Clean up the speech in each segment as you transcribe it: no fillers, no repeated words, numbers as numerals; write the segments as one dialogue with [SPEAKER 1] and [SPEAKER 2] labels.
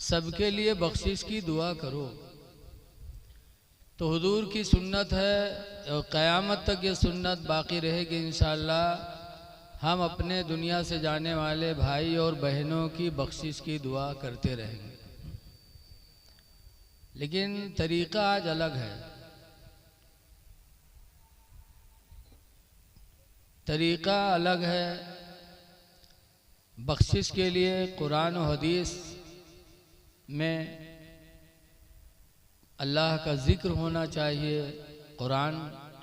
[SPEAKER 1] सबके लिए बख्शिश की दुआ करो। तो हुजूर की सुन्नत है और क़यामत तक ये सुन्नत बाकी रहेगी इंशाअल्लाह। हम अपने दुनिया से जाने वाले भाई और बहनों की बख्शिश की दुआ करते रहेंगे। लेकिन तरीक़ा आज अलग है। तरीक़ा अलग है। बख्शिश के लिए कुरान और हदीस में अल्लाह का ज़िक्र होना चाहिए, कुरान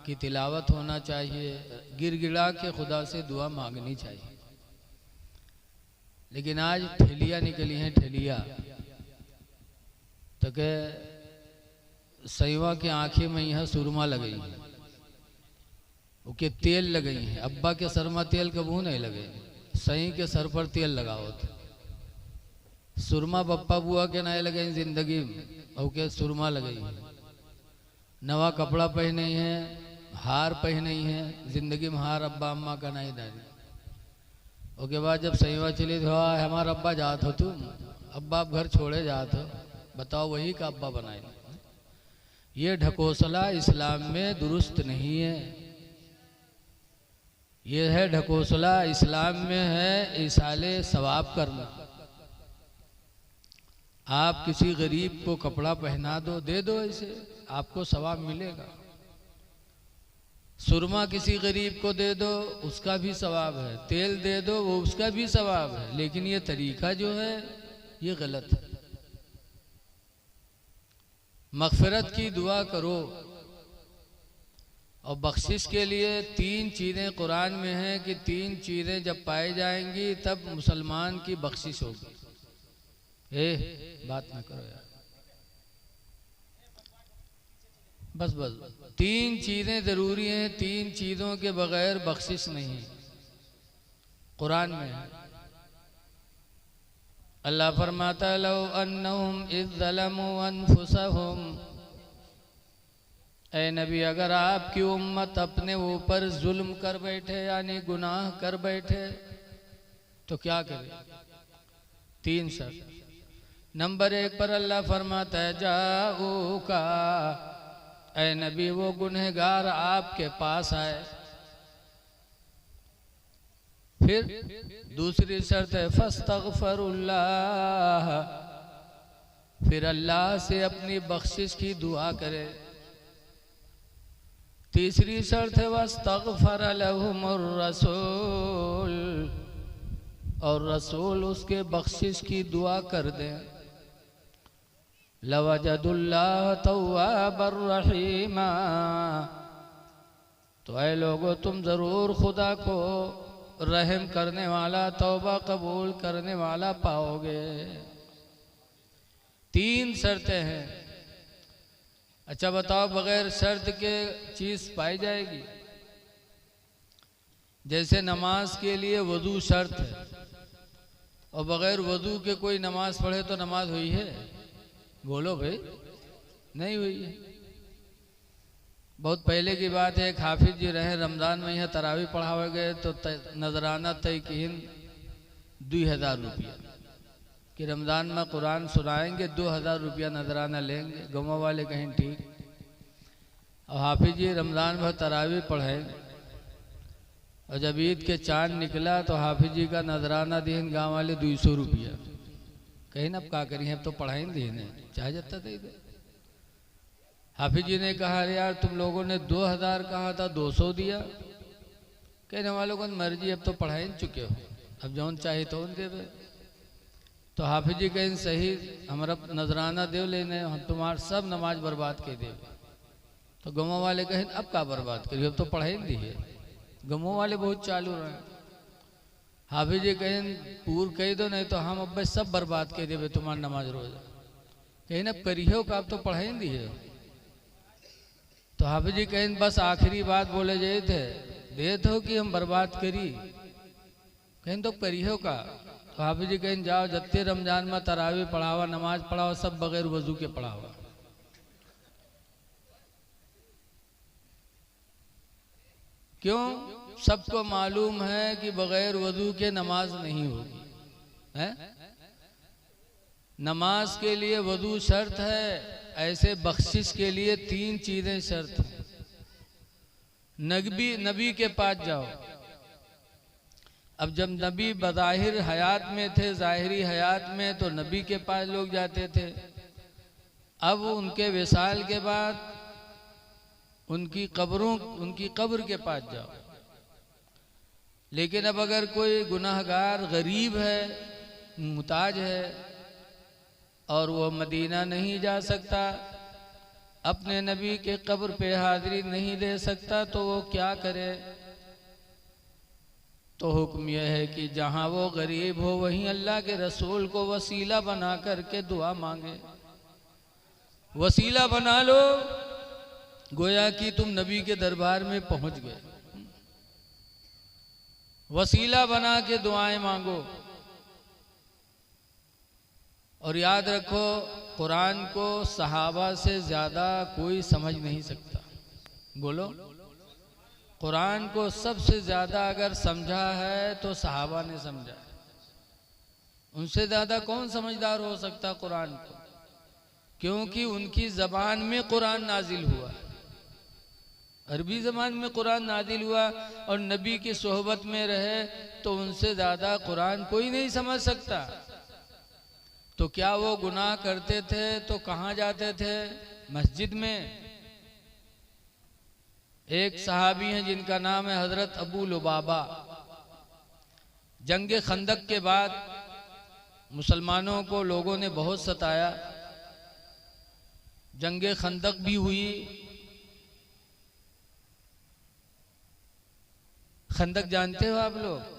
[SPEAKER 1] की तिलावत होना चाहिए, गिड़गिड़ा के खुदा से दुआ मांगनी चाहिए। लेकिन आज ठेलियाँ निकली हैं, ठेलियाँ तो के सईवा की आँखें में यहाँ सुरमा लगई है, उसके तेल लगई है। अब्बा के सर में तेल कबू नहीं लगे, सही के सर पर तेल लगाओ थे। सुरमा बप्पा बुआ के नहीं लगे जिंदगी में, और के सुरमा लगई है। नवा कपड़ा पहने हैं, हार पहने हैं, जिंदगी में हार अब्बा अम्मा का नहीं डाली। उसके बाद जब सईवा चली तो हमारा अब्बा जात हो, तुम अब्बा आप घर छोड़े जात हो, बताओ वही का अब्बा बनाए। ये ढकोसला इस्लाम में दुरुस्त नहीं है। ये है ढकोसला इस्लाम में है इसाले सवाब करना। आप किसी गरीब को कपड़ा पहना दो, दे दो, ऐसे आपको सवाब मिलेगा। सुरमा किसी गरीब को दे दो, उसका भी सवाब है। तेल दे दो, वो उसका भी सवाब है। लेकिन ये तरीका जो है ये गलत है। मग़फ़िरत की दुआ करो। और बख्शिश के लिए 3 चीज़ें कुरान में हैं कि 3 चीज़ें जब पाई जाएंगी तब मुसलमान की बख्शिश होगी। बात ना करो यार, बस 3 चीज़ें ज़रूरी हैं। 3 चीज़ों के बगैर बख्शिश नहीं। कुरान में है। अल्लाह फरमाता लौ अन्नहुम इज़ ज़लमू अनफुसहुम, ए नबी अगर आपकी उम्मत अपने ऊपर जुल्म कर बैठे यानी गुनाह कर बैठे तो क्या करे? 3 शर्त। नंबर 1 पर अल्लाह फरमाता है जाऊ का, ए नबी वो गुनहगार आपके पास आए। फिर दूसरी शर्त है फस्तगफिरुल्लाह, फिर अल्लाह से अपनी बख्शिश की दुआ करे। तीसरी शर्त है वस्तगफर लहुमुर रसूल, और रसूल उसके बख्शिश की दुआ कर दें। लवजदुल्लाह तव्वाबर रहीमा, तो ऐ लोगो तुम ज़रूर खुदा को रहम करने वाला, तौबा कबूल करने वाला पाओगे। 3 शर्तें हैं। अच्छा बताओ, बगैर शर्त के चीज़ पाई जाएगी? जैसे नमाज के लिए वज़ू शर्त है, और बगैर वज़ू के कोई नमाज पढ़े तो नमाज हुई है? बोलो भाई, नहीं हुई है। बहुत पहले की बात है, एक हाफिज जी रहे रमज़ान में यहाँ तरावी पढ़ावे गए तो नजराना तय किन 2000 रुपया कि रमज़ान में कुरान सुनाएंगे, 2000 रुपया नजराना लेंगे। गाँव वाले कहें ठीक। और हाफिज जी रमज़ान में तरावी पढ़ेंगे, और जब ईद के चांद निकला तो हाफिज जी का नजराना दिए गाँव वाले 200 रुपया। कहीं ना अब क्या करिए, अब तो पढ़ाई दिए चाहे जाता था इधर। हाफिज जी ने कहा अरे यार तुम लोगों ने 2000 कहा था, 200 दिया। कहने वालों को मर्जी, अब तो पढ़ाई चुके हो, अब जौन चाहे तो देवे। तो हाफिज जी कहें सही, हमारा नजराना दे लेने, हम तुम्हार सब नमाज बर्बाद कर दे। तो गाँव वाले कहें अब क्या बर्बाद करिए, अब तो पढ़ाई दी है। गाँव वाले बहुत चालू रहे। हाफिज जी कहें पूर कह दो, नहीं तो हम अब सब बर्बाद कर देवे तुम्हारा नमाज रोजा। कहीं अब करिए का, अब तो पढ़ाई दी है। तो हाफिज जी कहें बस आखिरी बात बोले जाए थे, दे दो कि हम बर्बाद करी। कहें तो करिए का। तो हाफिज जी कहें जाओ जत्ते रमजान में तरावी पढ़ावा, नमाज पढ़ावा, सब बगैर वजू के पढ़ावा। क्यों? सबको मालूम है कि बगैर वजू के नमाज नहीं होगी है? नमाज के लिए वजू शर्त है, ऐसे बख्शिश के लिए 3 चीजें शर्त हैं। नबी के पास जाओ। अब जब नबी बज़ाहिर हयात में थे, ज़ाहिरी हयात में, तो नबी के पास लोग जाते थे। अब उनके विसाल के बाद उनकी कब्र के पास जाओ। लेकिन अब अगर कोई गुनाहगार गरीब है, मुहताज है, और वो मदीना नहीं जा सकता, अपने नबी के कब्र पे हाजिरी नहीं दे सकता, तो वो क्या करे? तो हुक्म यह है कि जहाँ वो गरीब हो वहीं अल्लाह के रसूल को वसीला बना करके दुआ मांगे। वसीला बना लो, गोया कि तुम नबी के दरबार में पहुंच गए। वसीला बना के दुआएं मांगो। और याद रखो, कुरान को सहाबा से ज़्यादा कोई समझ नहीं सकता। बोलो, कुरान को सबसे ज़्यादा अगर समझा है तो सहाबा ने समझा है। उनसे ज़्यादा कौन समझदार हो सकता कुरान को? क्योंकि उनकी ज़बान में कुरान नाजिल हुआ, अरबी ज़बान में कुरान नाजिल हुआ, और नबी की सोहबत में रहे, तो उनसे ज़्यादा कुरान कोई नहीं समझ सकता। तो क्या वो गुनाह करते थे तो कहाँ जाते थे? मस्जिद में। एक सहाबी हैं जिनका नाम है हजरत अबू लुबाबा। जंग खंदक के बाद मुसलमानों को लोगों ने बहुत सताया। जंग खंदक भी हुई। खंदक जानते हो आप लोग?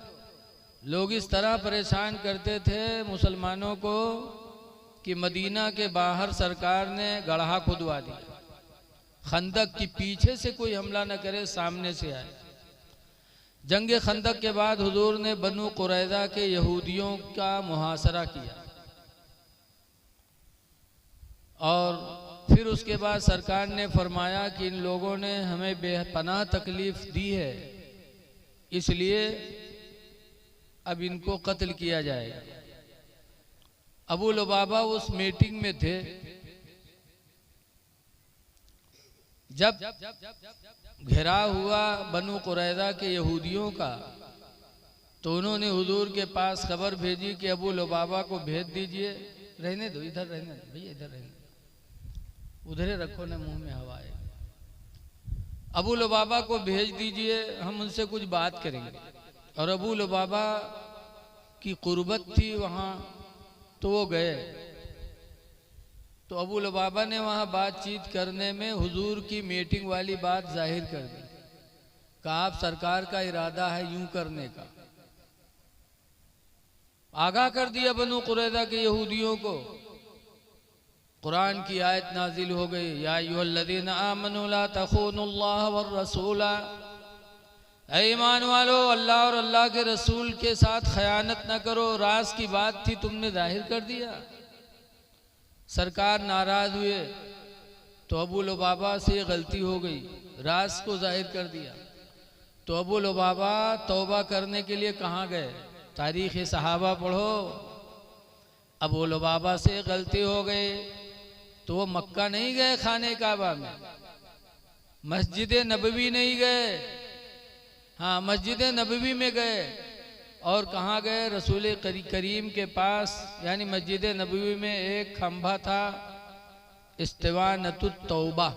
[SPEAKER 1] लोग इस तरह परेशान करते थे मुसलमानों को कि मदीना के बाहर सरकार ने गड्ढा खुदवा दिया। खंदक की पीछे से कोई हमला न करे, सामने से आए। जंग खंदक के बाद हुजूर ने बनु कुरैज़ा के यहूदियों का मुहासरा किया, और फिर उसके बाद सरकार ने फरमाया कि इन लोगों ने हमें बेपनाह तकलीफ दी है, इसलिए अब इनको कत्ल किया जाएगा। अबू लुबाबा उस मीटिंग में थे। जब घेराव हुआ बनु कुरैज़ा के यहूदियों का, तो उन्होंने हुजूर के पास खबर भेजी कि अबू लुबाबा को भेज दीजिए। रहने दो, इधर रहने दो भैया, इधर रहने दो, उधर ही रखो ना, मुंह में हवा है। अबू लुबाबा को भेज दीजिए, हम उनसे कुछ बात करेंगे। और अबू लुबाबा की कुर्बत थी वहाँ, तो वो गए। तो अबू लुबाबा ने वहाँ बातचीत करने में हुजूर की मीटिंग वाली बात जाहिर कर दी। कहा आप सरकार का इरादा है यूं करने का। आगाह कर दिया बनु कुरैज़ा के यहूदियों को। कुरान की आयत नाजिल हो गई, या अय्युहल्लज़ीना आमनू ला तख़ूनुल्लाह वर रसूला, ऐ ईमान वालो, अल्लाह और अल्लाह के रसूल के साथ खयानत न करो। राज की बात थी, तुमने जाहिर कर दिया। सरकार नाराज हुए, तो अबू लुबाबा से गलती हो गई, राज को जाहिर कर दिया। तो अबू लुबाबा तौबा करने के लिए कहाँ गए? तारीख़ सहाबा पढ़ो। अबू लुबाबा से गलती हो गई, तो वो मक्का नहीं गए खाने काबा में, मस्जिद नबवी नहीं गए, हाँ मस्जिद नबवी में गए। और कहाँ गए? रसूल करीम के पास, यानी मस्जिद नबवी में एक खंभा था, इस्तिवानतुत तौबा,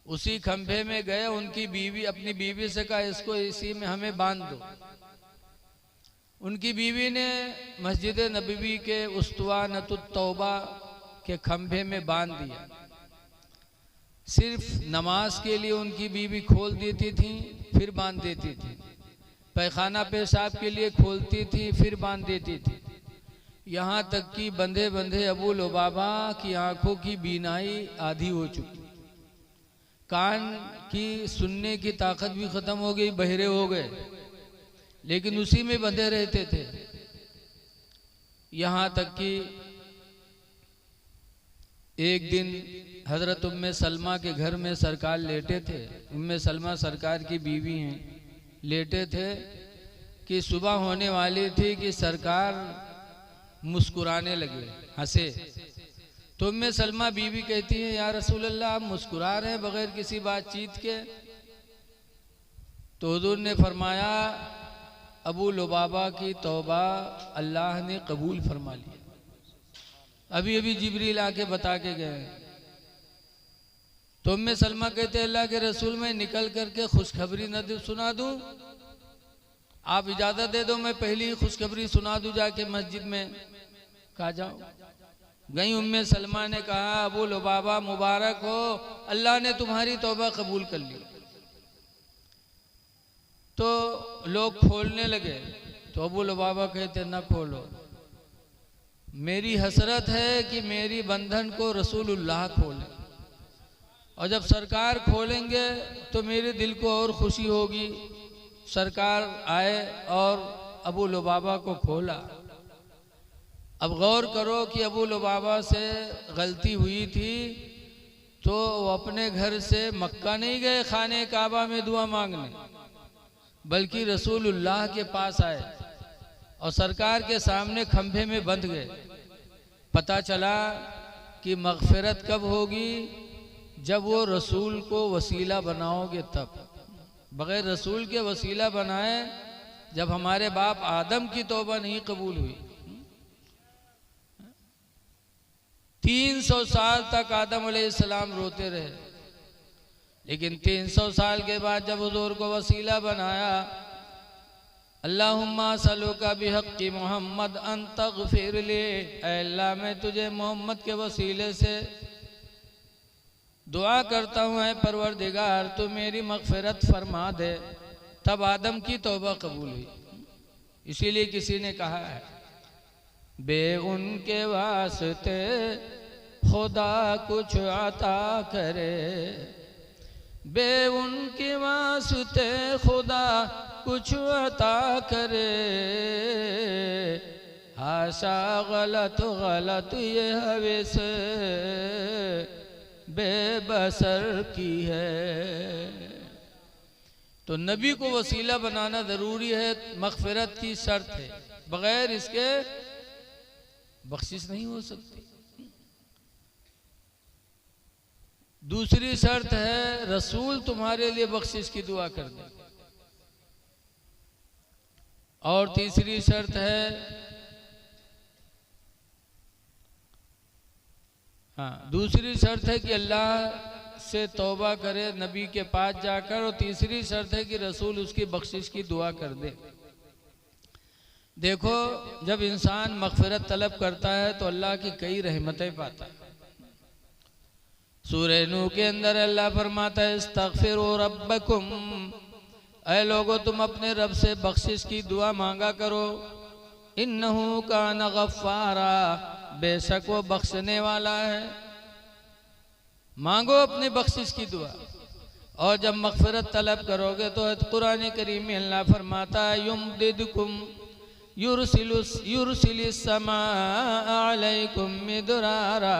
[SPEAKER 1] उसी खंभे में गए। उनकी बीवी, अपनी बीवी से कहा इसको इसी में हमें बांध दो। उनकी बीवी ने मस्जिद नबवी के उस्तिवानतुत तौबा के खंभे में बांध दिया। सिर्फ नमाज के लिए उनकी बीवी खोल देती थी, फिर बांध देती थी। पैखाना पेशाब के लिए खोलती थी, फिर बांध देती थी। यहाँ तक कि बंधे बंधे अबू लुबाबा की आंखों की बीनाई आधी हो चुकी, कान की सुनने की ताकत भी खत्म हो गई, बहरे हो गए, लेकिन उसी में बंधे रहते थे। यहाँ तक कि एक दिन हजरत उम्मे सलमा के घर में सरकार लेटे थे। उम्मे सलमा सरकार की बीवी हैं। लेटे थे कि सुबह होने वाली थी कि सरकार मुस्कुराने लगे, हंसे। तो उम्मे सलमा बीवी कहती है, या रसूल अल्लाह, आप मुस्कुरा रहे हैं बगैर किसी बातचीत के। तो हुजूर ने फरमाया, अबू लुबाबा की तौबा अल्लाह ने कबूल फरमा लिया। अभी अभी जिब्रील आके बता के गए। तो उम्मे सलमा कहते, अल्लाह के रसूल, मैं निकल करके खुशखबरी न सुना दूं? आप इजाजत दे दो, मैं पहली ही खुशखबरी सुना दूं जाके मस्जिद में। कहा जाओ। गई उम्मे सलमा ने कहा, अबू लुबाबा मुबारक हो, अल्लाह ने तुम्हारी तौबा कबूल कर ली। तो लोग खोलने लगे। तो अबू लुबाबा कहते, न खोलो, मेरी हसरत है कि मेरी बंधन को रसूलुल्लाह खोले, और जब सरकार खोलेंगे तो मेरे दिल को और खुशी होगी। सरकार आए और अबू लुबाबा को खोला। अब गौर करो कि अबू लुबाबा से गलती हुई थी, तो वो अपने घर से मक्का नहीं गए खाने काबा में दुआ मांगने, बल्कि रसूलुल्लाह के पास आए और सरकार के सामने खंभे में बंध गए। पता चला कि मग़फ़िरत कब होगी? जब वो रसूल को वसीला बनाओगे तब। बगैर रसूल के वसीला बनाए, जब हमारे बाप आदम की तौबा नहीं कबूल हुई। 300 साल तक आदम अलैहिस्सलाम रोते रहे, लेकिन 300 साल के बाद जब हुजूर को वसीला बनाया, अल्लाहुम्मा सलुका बिहक़्क़ि मोहम्मद अन तग़फ़िर ली, ऐ अल्लाह मैं तुझे मोहम्मद के वसीले से दुआ करता हूँ, ऐ परवरदिगार तू मेरी मग़फ़िरत फरमा दे। तब आदम की तौबा कबूल हुई। इसीलिए किसी ने कहा है, बे उनके वास्ते खुदा कुछ अता करे, बे उनके वास्ते खुदा कुछ अता करे, हाशा गलत गलत ये हवेस बेबसर की है। तो नबी को वसीला बनाना ज़रूरी है, मग़फ़िरत की शर्त है, बग़ैर इसके बख्शिश नहीं हो सकती। दूसरी शर्त है, रसूल तुम्हारे लिए बख्शिश की दुआ कर दे। और तीसरी शर्त है, हाँ, दूसरी शर्त है कि अल्लाह से तौबा करे नबी के पास जाकर, और तीसरी शर्त है कि रसूल उसकी बख्शिश की दुआ कर दे। देखो, जब इंसान मग़फ़िरत तलब करता है तो अल्लाह की कई रहमतें पाता है। सूरह नूह के अंदर अल्लाह फरमाता है, इस्तग़फ़िरू रब्बकुम, ऐ लोगो तुम अपने रब से बख्शिश की दुआ मांगा करो, इन्नहू कान गफ़्फ़ारा, बेशक वो बख्शने वाला है। मांगो अपनी बख्शिश की दुआ। और जब मग़फ़िरत तलब करोगे तो कुरान करीम में अल्लाह फरमाता है, युमदिदकुम युरसिलिस समा अलैकुम मिदरारा,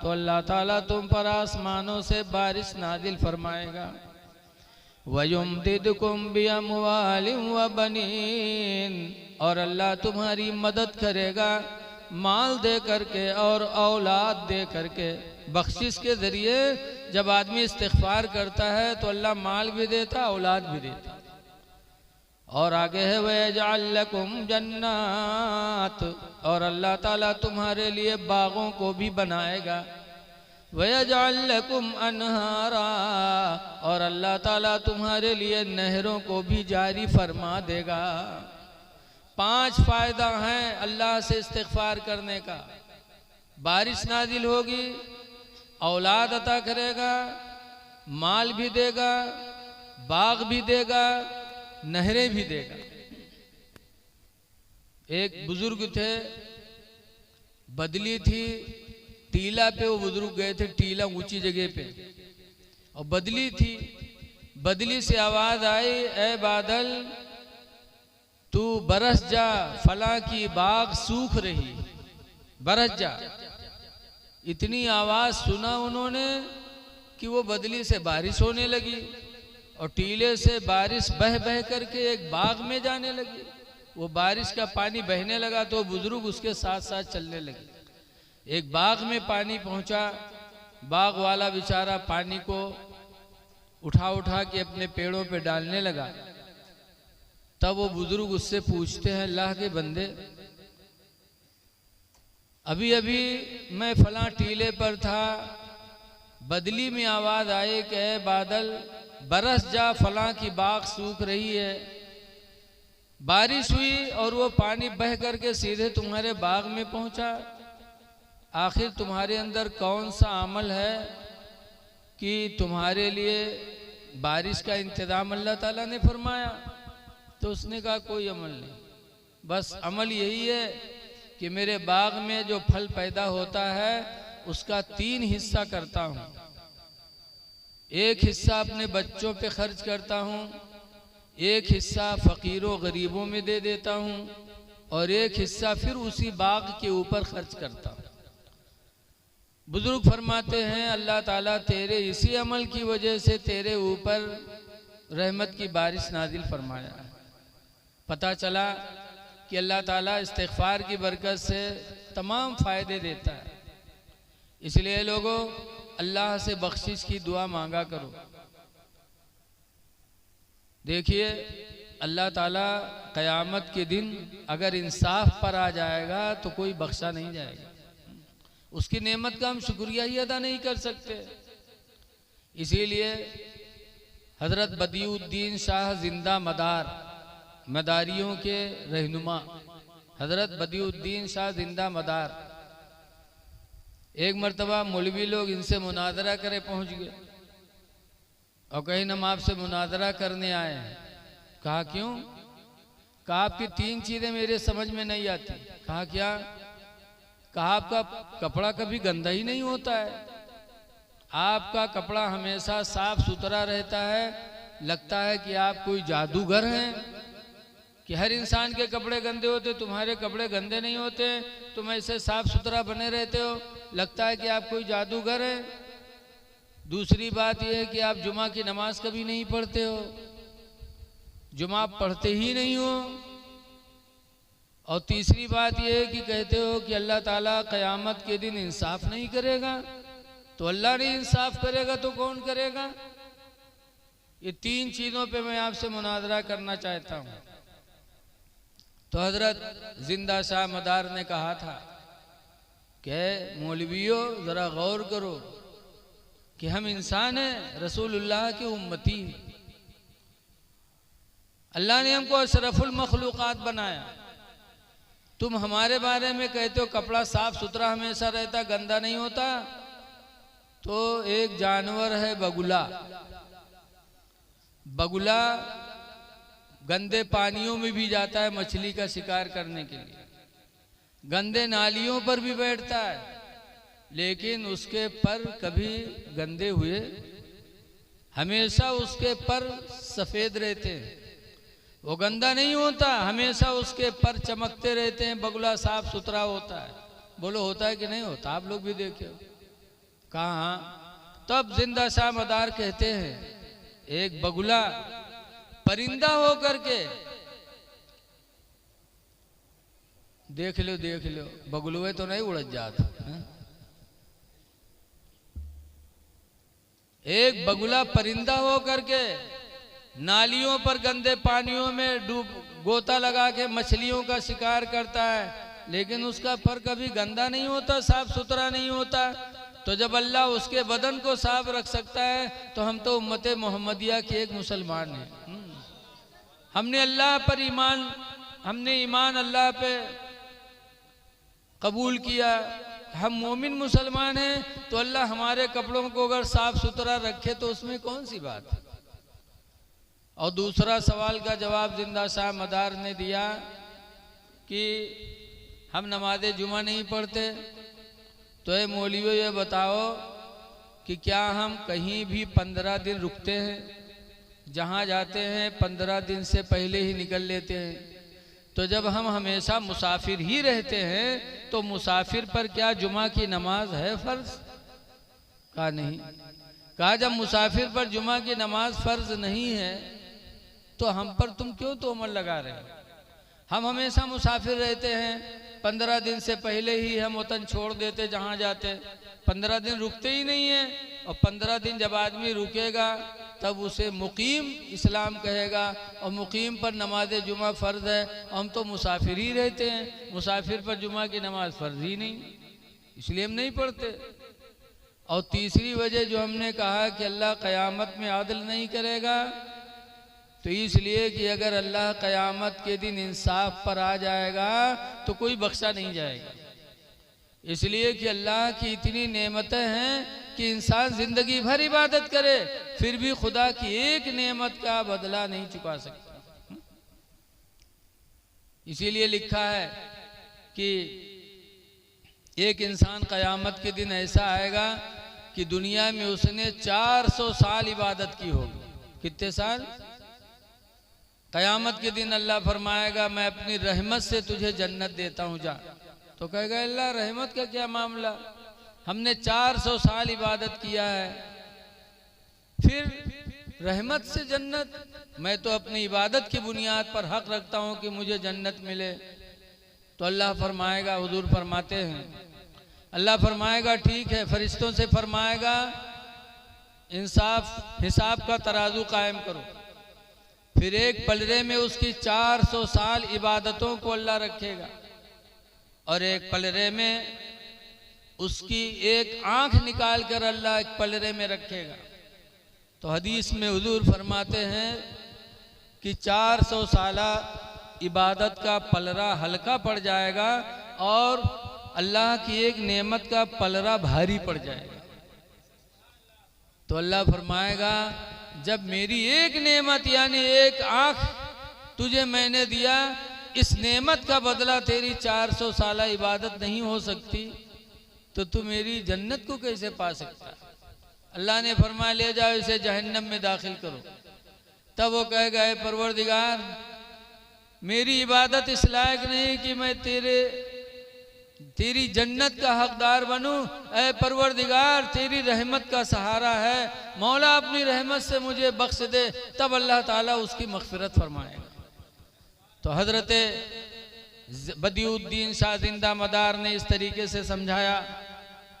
[SPEAKER 1] तो अल्लाह ताला तुम पर आसमानों से बारिश नाजिल फरमाएगा। वयुमदिदकुम बिअमवालिन व बनीन, और अल्लाह तुम्हारी मदद करेगा माल दे करके और औलाद दे करके। बख्शिश के ज़रिए जब आदमी इस्तिग़फ़ार करता है तो अल्लाह माल भी देता, औलाद भी देता। और आगे है, वयजअल लकुम जन्नात, और अल्लाह ताला तुम्हारे लिए बागों को भी बनाएगा। वयजअल लकुम अनहारा, और अल्लाह ताला तुम्हारे लिए नहरों को भी जारी फरमा देगा। 5 फ़ायदा हैं अल्लाह से इस्तिग़फ़ार करने का। बारिश नाजिल होगी, औलाद अता करेगा, माल भी देगा, बाग भी देगा, नहरें भी देगा। एक बुजुर्ग थे, बदली थी, टीला पे वो बुजुर्ग गए थे, टीला ऊंची जगह पे, और बदली थी। बदली से आवाज आई, ए बादल तू बरस जा, फला की बाग सूख रही, बरस जा। इतनी आवाज सुना उन्होंने कि वो बदली से बारिश होने लगी और टीले से बारिश बह बह करके एक बाग में जाने लगी। वो बारिश का पानी बहने लगा तो बुजुर्ग उसके साथ साथ चलने लगे। एक बाग में पानी पहुंचा, बाग वाला बेचारा पानी को उठा उठा के अपने पेड़ों पे डालने लगा। तब वो बुजुर्ग उससे पूछते हैं, अल्लाह के बंदे, अभी अभी मैं फलां टीले पर था, बदली में आवाज आई कि ऐ बादल बरस जा, फलां की बाग सूख रही है। बारिश हुई और वो पानी बह करके सीधे तुम्हारे बाग में पहुंचा। आखिर तुम्हारे अंदर कौन सा अमल है कि तुम्हारे लिए बारिश का इंतजाम अल्लाह ताला ने फरमाया? तो उसने कहा कोई अमल नहीं, बस अमल यही है कि मेरे बाग में जो फल पैदा होता है उसका 3 हिस्सा करता हूँ। एक हिस्सा अपने बच्चों पे खर्च करता हूँ, एक हिस्सा फकीरों गरीबों में दे देता हूँ और एक हिस्सा फिर उसी बाग के ऊपर खर्च करता हूँ। बुजुर्ग फरमाते हैं, अल्लाह ताला तेरे इसी अमल की वजह से तेरे ऊपर रहमत की बारिश नाजिल फरमाया है। पता चला कि अल्लाह ताला इस्तिग़फ़ार की बरकत से तमाम फ़ायदे देता है। इसलिए लोगों, अल्लाह से बख्शिश की दुआ मांगा करो। देखिए, अल्लाह ताला क़यामत के दिन अगर इंसाफ पर आ जाएगा तो कोई बख्शा नहीं जाएगा। उसकी नेमत का हम शुक्रिया ही अदा नहीं कर सकते। इसीलिए हजरत बदियुद्दीन शाह जिंदा मदार, मदारियों के रहनुमा हजरत बदियुद्दीन शाह जिंदा मदार, एक मर्तबा मौलवी लोग इनसे मुनाजरा करे पहुंच गए और कहीं हम आपसे मुनाजरा करने आए हैं। कहा क्यों? कहा आपकी 3 चीजें मेरे समझ में नहीं आती। कहा क्या? कहा आपका कपड़ा कभी गंदा ही नहीं होता है, आपका कपड़ा हमेशा साफ सुथरा रहता है, लगता है कि आप कोई जादूगर हैं कि हर इंसान के कपड़े गंदे होते, तुम्हारे कपड़े गंदे नहीं होते, तुम ऐसे साफ सुथरा बने रहते हो, लगता है कि आप कोई जादूगर हैं। दूसरी बात यह है कि आप जुमा की नमाज कभी नहीं पढ़ते हो, जुमा पढ़ते ही नहीं हो। और तीसरी बात यह है कि कहते हो कि अल्लाह ताला क़यामत के दिन इंसाफ नहीं करेगा। तो अल्लाह नहीं इंसाफ करेगा तो कौन करेगा? ये 3 चीज़ों पे मैं आपसे मुनाजरा करना चाहता हूँ। तो हजरत जिंदा शाह मदार ने कहा था कि मौलवियों ज़रा गौर करो कि हम इंसान हैं, रसूलुल्लाह की उम्मती। अल्लाह ने हमको अशरफुल मखलूक़ात बनाया, तुम हमारे बारे में कहते हो कपड़ा साफ सुथरा हमेशा रहता, गंदा नहीं होता। तो एक जानवर है बगुला, बगुला गंदे पानियों में भी जाता है मछली का शिकार करने के लिए, गंदे नालियों पर भी बैठता है, लेकिन उसके पर कभी गंदे हुए, हमेशा उसके पर सफेद रहते हैं, वो गंदा नहीं होता, हमेशा उसके पर चमकते रहते हैं, बगुला साफ सुथरा होता है। बोलो होता है कि नहीं होता? आप लोग भी देखे हो। कहाँ? तब जिंदा शाह मदार कहते हैं एक बगुला परिंदा हो करके, देख लो बगुलुए तो नहीं उड़ जाता है? एक बगुला परिंदा हो करके नालियों पर गंदे पानियों में डूब गोता लगा के मछलियों का शिकार करता है, लेकिन उसका पर कभी गंदा नहीं होता, साफ सुथरा नहीं होता। तो जब अल्लाह उसके बदन को साफ रख सकता है तो हम तो उम्मत मोहम्मदिया के एक मुसलमान हैं। हमने अल्लाह पर ईमान, हमने ईमान अल्लाह पे कबूल किया, हम मोमिन मुसलमान हैं, तो अल्लाह हमारे कपड़ों को अगर साफ सुथरा रखे तो उसमें कौन सी बात है। और दूसरा सवाल का जवाब जिंदा शाह मदार ने दिया कि हम नमाज जुमा नहीं पढ़ते, तो ये मौलवियों ये बताओ कि क्या हम कहीं भी 15 दिन रुकते हैं? जहाँ जाते हैं 15 दिन से पहले ही निकल लेते हैं। तो जब हम हमेशा मुसाफिर ही रहते हैं तो मुसाफिर पर क्या जुमा की नमाज है फर्ज? कहा नहीं। कहा जब मुसाफिर पर जुमा की नमाज फर्ज नहीं है तो हम पर तुम क्यों तोहमत लगा रहे हो? हम हमेशा मुसाफिर रहते हैं। 15 दिन से पहले ही हम वतन छोड़ देते जहाँ जाते, 15 दिन रुकते ही नहीं है। और 15 दिन जब आदमी रुकेगा तब उसे मुकीम इस्लाम कहेगा। और मुकीम पर नमाज जुमा फ़र्ज़ है, हम तो मुसाफिर ही रहते हैं, मुसाफिर पर जुमा की नमाज फ़र्ज़ ही नहीं, इसलिए हम नहीं पढ़ते। और तीसरी वजह जो हमने कहा कि अल्लाह क़यामत में आदल नहीं करेगा, तो इसलिए कि अगर अल्लाह क़यामत के दिन इंसाफ पर आ जाएगा तो कोई बख्शा नहीं जाएगा। इसलिए कि अल्लाह की इतनी नेमतें हैं कि इंसान जिंदगी भर इबादत करे फिर भी खुदा की एक नेमत का बदला नहीं चुका सकता। इसीलिए लिखा है कि एक इंसान क़यामत के दिन ऐसा आएगा कि दुनिया में उसने 400 साल इबादत की होगी। कितने साल? क़यामत के दिन अल्लाह फरमाएगा मैं अपनी रहमत से तुझे जन्नत देता हूँ, जा। तो कहेगा अल्लाह रहमत का क्या मामला, हमने 400 साल इबादत किया है, फिर रहमत से जन्नत? मैं तो अपनी इबादत की बुनियाद पर हक रखता हूँ कि मुझे जन्नत मिले। तो अल्लाह फरमाएगा, हुजूर फरमाते हैं, अल्लाह फरमाएगा ठीक है, फरिश्तों से फरमाएगा इंसाफ हिसाब का तराजू कायम करो। फिर एक पलड़े में उसकी 400 साल इबादतों को अल्लाह रखेगा और एक पलड़े में उसकी एक आंख निकाल कर अल्लाह एक पलड़े में रखेगा। तो हदीस में हुजूर फरमाते हैं कि 400 साला इबादत का पलड़ा हल्का पड़ जाएगा और अल्लाह की एक नेमत का पलड़ा भारी पड़ जाएगा। तो अल्लाह फरमाएगा जब मेरी एक नेमत यानी एक आंख तुझे मैंने दिया, इस नेमत का बदला तेरी 400 साला इबादत नहीं हो सकती, तो तू मेरी जन्नत को कैसे पा सकता? अल्लाह ने फरमाया ले जाओ इसे जहन्नम में दाखिल करो। तब वो कहेगा ऐ परवरदिगार, मेरी इबादत इस लायक नहीं कि मैं तेरी जन्नत का हकदार बनूं। ऐ परवरदिगार, तेरी रहमत का सहारा है, मौला अपनी रहमत से मुझे बख्श दे। तब अल्लाह ताला उसकी मग़फ़िरत फरमाएगा। तो हजरत बदिउद्दीन शाह जिंदा मदार ने इस तरीके से समझाया।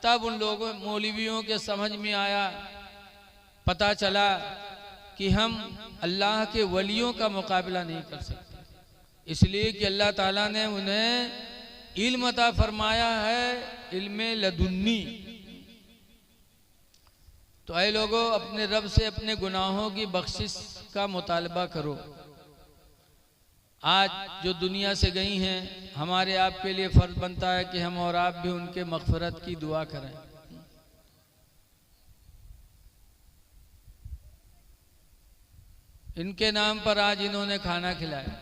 [SPEAKER 1] तब उन लोगों मौलवियों के समझ में आया, पता चला कि हम अल्लाह के वलियों का मुकाबला नहीं कर सकते, इसलिए कि अल्लाह ताला ने उन्हें इल्म अता फरमाया है, इल्मे लदुन्नी। तो ऐ लोगों, अपने रब से अपने गुनाहों की बख्शिश का मुतालबा करो। आज जो दुनिया से गई हैं, हमारे आपके लिए फ़र्ज बनता है कि हम और आप भी उनके मग़फ़िरत की दुआ करें। इनके नाम पर आज इन्होंने खाना खिलाया।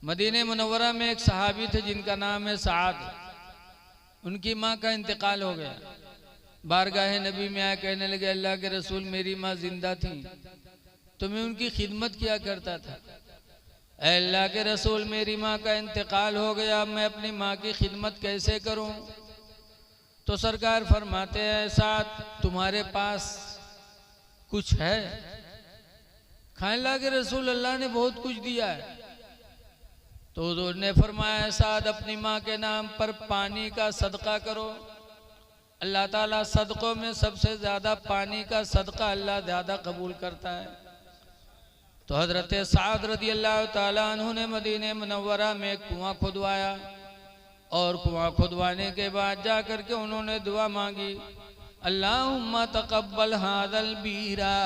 [SPEAKER 1] मदीने मुनव्वरा में एक सहाबी थे जिनका नाम है साद। उनकी माँ का इंतकाल हो गया। बारगाह नबी में आए, कहने लगे अल्लाह के रसूल, मेरी माँ जिंदा थी तो मैं उनकी खिदमत किया करता था। अल्लाह के रसूल, मेरी माँ का इंतकाल हो गया, मैं अपनी माँ की खिदमत कैसे करूं? तो सरकार फरमाते हैं साद, तुम्हारे पास कुछ है? खाने लगे रसूल, अल्लाह ने बहुत कुछ दिया है। तो हुजूर ने फरमाया साद, अपनी माँ के नाम पर पानी का सदका करो। अल्लाह ताला सदकों में सबसे ज़्यादा पानी का सदका अल्लाह ज़्यादा कबूल करता है। तो हज़रत साद रज़ी अल्लाह ताला अन्हु ने मदीने मुनव्वरा में एक कुआं खुदवाया और कुआं खुदवाने के बाद जा कर के उन्होंने दुआ मांगी, अल्लाहुम्मा तक़ब्बल हाज़ल बीरा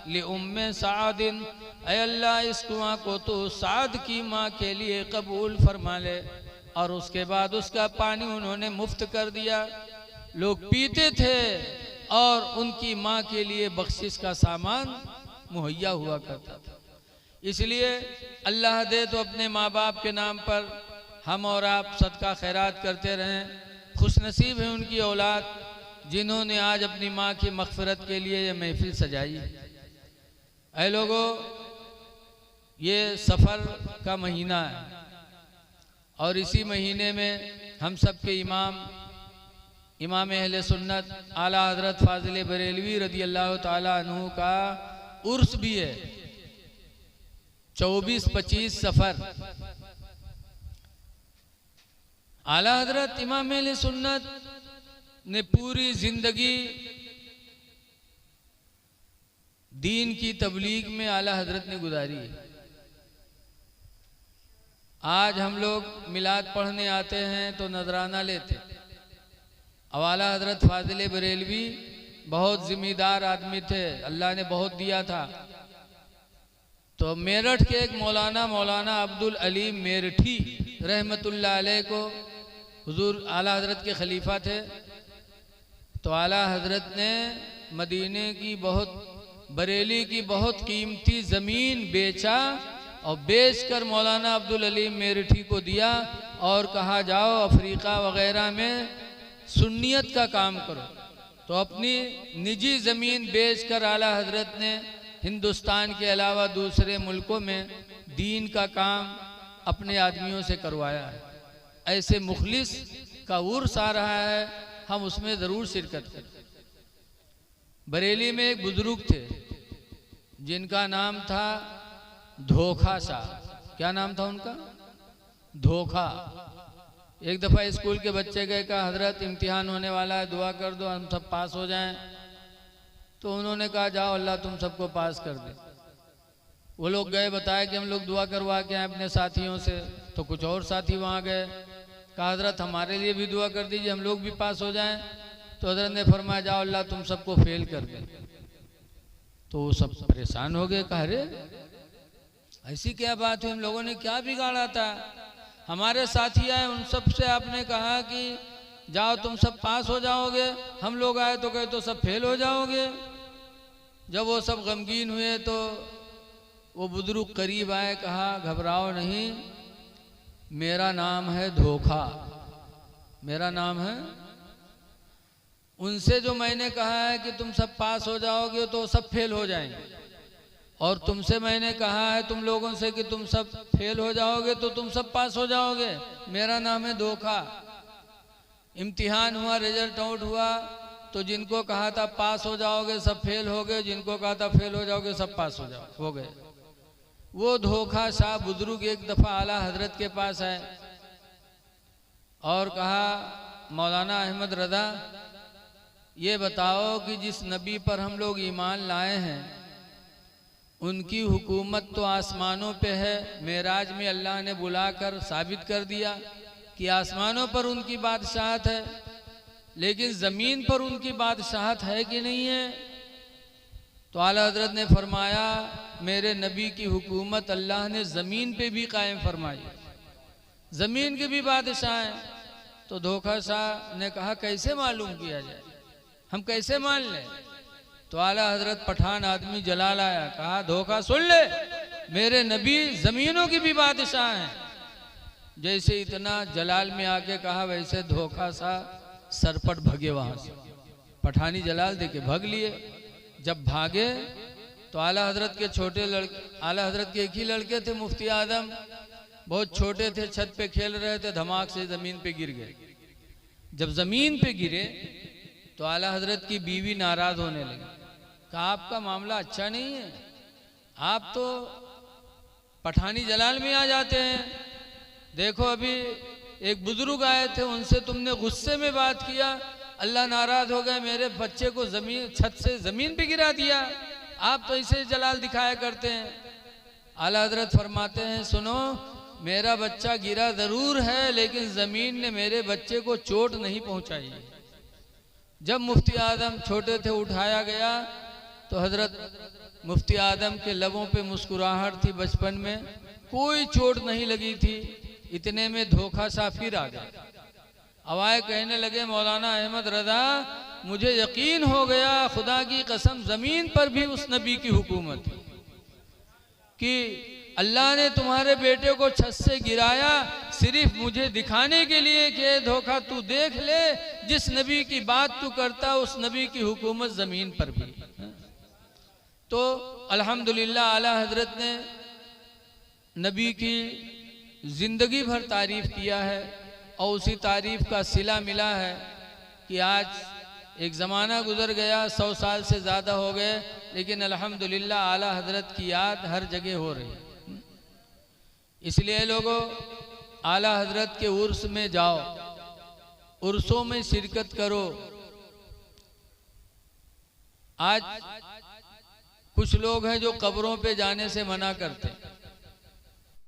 [SPEAKER 1] ले उम्मे सादिन, ऐ अल्लाह इस कुआं को तो साद की माँ के लिए कबूल फरमा ले। और उसके बाद उसका पानी उन्होंने मुफ्त कर दिया। लोग पीते थे और उनकी माँ के लिए बख्शिश का सामान मुहैया हुआ करता था। इसलिए अल्लाह दे तो अपने माँ बाप के नाम पर हम और आप सदका खैरात करते रहें। खुशनसीब है उनकी औलाद जिन्होंने आज अपनी माँ की मग़फ़िरत के लिए ये महफिल सजाई। ऐ लोगों, ये सफ़र का महीना है और इसी महीने में हम सब के इमाम अहले सुन्नत आला हज़रत फ़ाज़िल बरेलवी रज़ी अल्लाह ताला अन्हु का उर्स भी है। 24-25 सफ़र आला हजरत इमाम अहले सुन्नत ने पूरी जिंदगी दीन की तबलीग में आला हजरत ने गुजारी है। आज हम लोग मिलाद पढ़ने आते हैं तो नजराना लेते। अब आला हजरत फाजिल बरेलवी बहुत जिम्मेदार आदमी थे, अल्लाह ने बहुत दिया था। तो मेरठ के एक मौलाना अब्दुल अलीम मेरठी रहमतुल्लाह अलैह को हुजूर आला हजरत के खलीफा थे। तो आला हजरत ने मदीने की बरेली की बहुत कीमती ज़मीन बेचा और बेचकर मौलाना अब्दुल अलीम मेरठी को दिया और कहा जाओ अफ्रीका वगैरह में सुन्नियत का काम करो। तो अपनी निजी ज़मीन बेचकर आला हजरत ने हिंदुस्तान के अलावा दूसरे मुल्कों में दीन का काम अपने आदमियों से करवाया है। ऐसे मुखलिस का उर्स आ रहा है, हम उसमें ज़रूर शिरकत करें। बरेली में एक बुजुर्ग थे जिनका नाम था धोखा साहब। क्या नाम था उनका? धोखा। एक दफ़ा स्कूल के बच्चे गए, कहा हजरत इम्तिहान होने वाला है, दुआ कर दो हम सब पास हो जाएं। तो उन्होंने कहा जाओ अल्लाह तुम सबको पास कर दे। वो लोग गए, बताया कि हम लोग दुआ करवा के आए अपने साथियों से। तो कुछ और साथी वहाँ गए, कहा हजरत हमारे लिए भी दुआ कर दीजिए, हम लोग भी पास हो जाएं। तो हजरत ने फरमाया जाओ अल्लाह तुम सबको फेल कर दे। तो वो सब परेशान हो गए, कहा अरे ऐसी क्या बात है, हम लोगों ने क्या बिगाड़ा था? हमारे साथी आए, उन सब से आपने कहा कि जाओ तुम सब पास हो जाओगे, हम लोग आए तो कहे तो सब फेल हो जाओगे। जब वो सब गमगीन हुए तो वो बुजुर्ग करीब आए, कहा घबराओ नहीं, मेरा नाम है धोखा, मेरा नाम है। उनसे जो मैंने कहा है कि तुम सब पास हो जाओगे तो सब फेल हो जाएंगे, और तुमसे मैंने कहा है तुम लोगों से कि तुम सब फेल हो जाओगे तो तुम सब पास हो जाओगे, मेरा नाम है धोखा। इम्तिहान हुआ, रिजल्ट आउट हुआ, तो जिनको कहा था पास हो जाओगे सब फेल हो गए, जिनको कहा था फेल हो जाओगे सब पास हो गए। वो धोखा शाह बुजुर्ग एक दफ़ा आला हजरत के पास आए और कहा मौलाना अहमद रज़ा ये बताओ कि जिस नबी पर हम लोग ईमान लाए हैं उनकी हुकूमत तो आसमानों पे है, मेराज में अल्लाह ने बुलाकर साबित कर दिया कि आसमानों पर उनकी बादशाहत है, लेकिन ज़मीन पर उनकी बादशाहत है कि नहीं है? तो आला हजरत ने फरमाया मेरे नबी की हुकूमत अल्लाह ने ज़मीन पे भी कायम फरमाई, ज़मीन के भी बादशाह हैं। तो धोखा शाह ने कहा कैसे मालूम किया जाए, हम कैसे मान लें? तो आला हजरत पठान आदमी जलाल आया, कहा धोखा सुन ले, मेरे नबी ज़मीनों की भी बादशाह हैं। जैसे इतना जलाल में आके कहा वैसे धोखा सा सरपट भगे वहां से, पठानी जलाल देके भग लिए। जब भागे तो आला हजरत के छोटे लड़के, आला हजरत के एक ही लड़के थे मुफ्ती आदम, बहुत छोटे थे, छत पे खेल रहे थे, धमाक से जमीन पे गिर गए। जब जमीन पे गिरे तो आला हजरत की बीवी नाराज होने लगी, कहा आपका मामला अच्छा नहीं है, आप तो पठानी जलाल में आ जाते हैं। देखो अभी एक बुजुर्ग आए थे, उनसे तुमने गुस्से में बात किया, अल्लाह नाराज हो गए, मेरे बच्चे को जमीन छत से जमीन पे गिरा दिया, आप तो इसे जलाल दिखाया करते हैं। आला हजरत फरमाते हैं सुनो, मेरा बच्चा गिरा जरूर है लेकिन जमीन ने मेरे बच्चे को चोट नहीं पहुंचाई। जब मुफ्ती आदम छोटे थे उठाया गया तो हजरत मुफ्ती आदम के लबों पे मुस्कुराहट थी, बचपन में कोई चोट नहीं लगी थी। इतने में धोखा सा फिर आ गया, अवाए कहने लगे मौलाना अहमद रज़ा मुझे यकीन हो गया खुदा की कसम ज़मीन पर भी उस नबी की हुकूमत है कि अल्लाह ने तुम्हारे बेटे को छत से गिराया सिर्फ मुझे दिखाने के लिए कि धोखा तू देख ले, जिस नबी की बात तू करता उस नबी की हुकूमत ज़मीन पर भी। तो अल्हम्दुलिल्लाह आला हजरत ने नबी की ज़िंदगी भर तारीफ़ किया है और उसी तारीफ़ का सिला मिला है कि आज एक ज़माना गुज़र गया, 100 साल से ज़्यादा हो गए, लेकिन अल्हम्दुलिल्लाह आला हजरत की याद हर जगह हो रही है। इसलिए लोगों आला हजरत के उर्स में जाओ, उर्सों में शिरकत करो। आज कुछ लोग हैं जो कब्रों पे जाने से मना करते हैं।